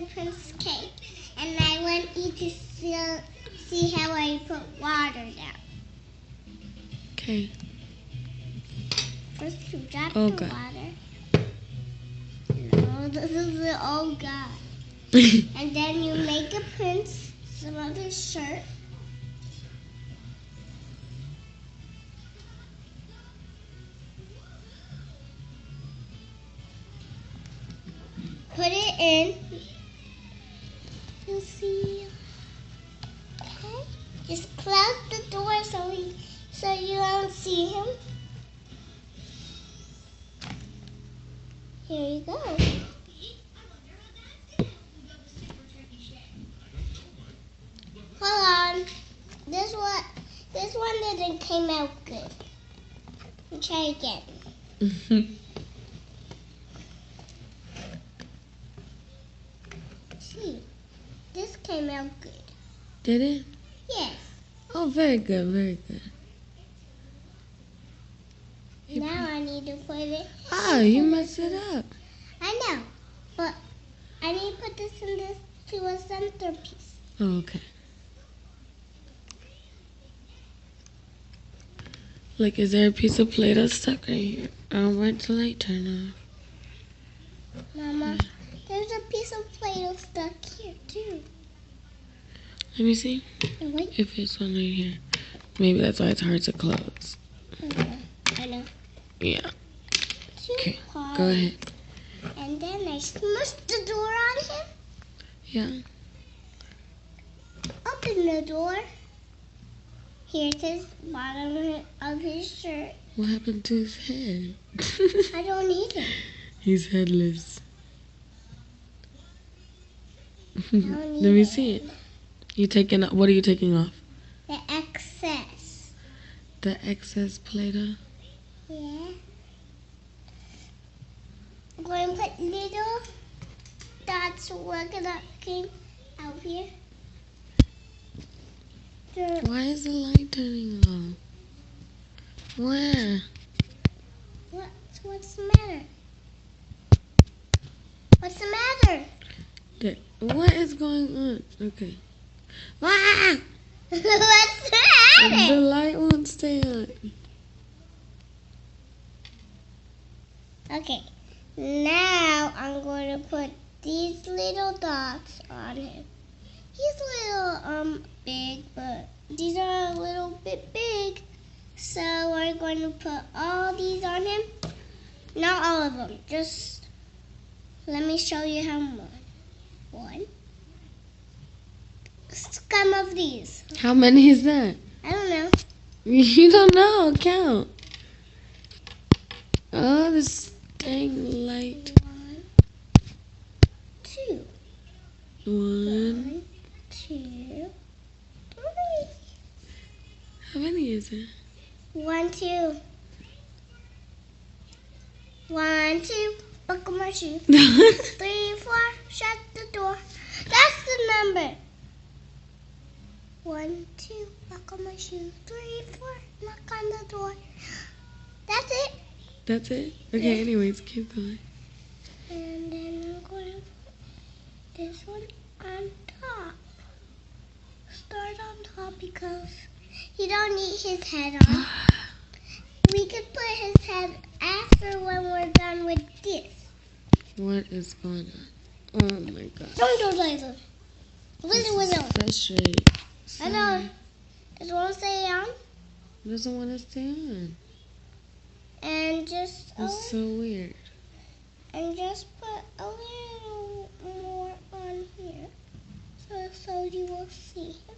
the prince cake, and I want you to see how I put water down. Okay. First you drop Oh, the God. water. No, this is the oh God. And then you make a prince some of his shirt. Put it in. You'll see. Okay. Just close the door so you don't see him. Here you go. Hold on. This one didn't came out good. We'll try again. See, this came out good. Did it? Yes. Oh, very good, very good. Now I need to put it. Oh, you messed it up. I know, but I need to put this to a centerpiece. Oh, okay. Look, is there a piece of Play-Doh stuck right here? I'll wait till I turn off. Mama, there's a piece of Play-Doh stuck here too. Let me see Oh, wait. if it's one right here. Maybe that's why it's hard to close. I know. Yeah. Too Okay, hard. go ahead. And then I smushed the door on him. Yeah. Open the door. Here's his bottom of his shirt. What happened to his head? I don't need it. He's headless. don't Let need me it. see it. What are you taking off? The excess. The excess Play-Doh? Yeah. I'm going to put little dots working out here. Why is the light turning off? Where? What's the matter? What's the matter? What is going on? Okay. Ah! What's The the matter? light won't stay on. Okay. Now I'm going to put these little dots on him. He's a little big, but these are a little bit big. So we're going to put all these on him. Not all of them. Just let me show you how much. One. Some of these. How many is that? I don't know. You don't know. Count. Oh, this dang light. 1, 2. One. 2, 3. How many is it? 1, 2. 1, 2. Buckle my shoe. 3, 4. Shut the door. That's the number. 1, 2. Buckle my shoe. 3, 4. Knock on the door. That's it. That's it? Okay, Yeah. anyways, keep going. And then I'm going to put this one on top. Start on top because you don't need his head on. We could put his head after when we're done with this. What is going on? Oh my god. Don't do laser. This Little is whistle. frustrating. I know. It won't stay on. Doesn't want to stay on. And just That's so weird. put a little more on here. So you will see him.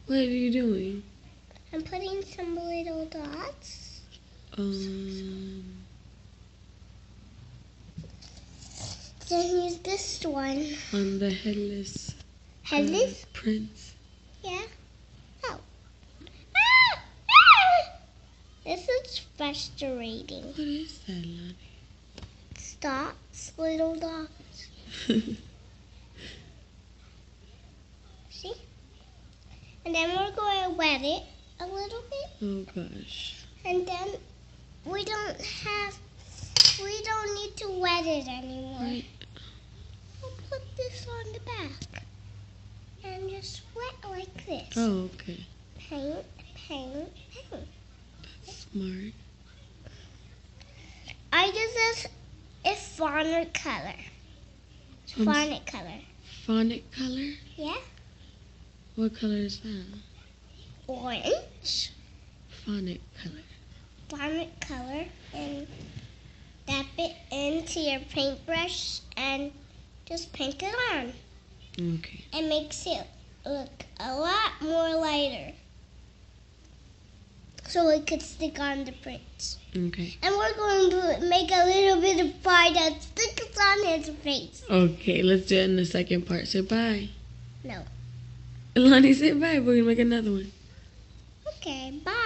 What are you doing? I'm putting some little dots. Then use this one. On the headless Headless? prince. Yeah. Oh. Ah! This is frustrating. What is that, Lonnie? Dots, little dots. See? And then we're going to wet it a little bit. Oh gosh. And then we don't need to wet it anymore. Right. on the back. And just wet like this. Oh, okay. Paint, paint, paint. Smart. I use this is phonic color. Phonic color. Phonic color? Yeah. What color is that? Orange. Phonic color. Phonic color. And dab it into your paintbrush and just paint it on. Okay. It makes it look a lot more lighter. So it could stick on the print. Okay. And we're going to make a little bit of pie that sticks on his face. Okay, let's do it in the second part. Say bye. No. Lonnie, say bye. We're going to make another one. Okay, bye.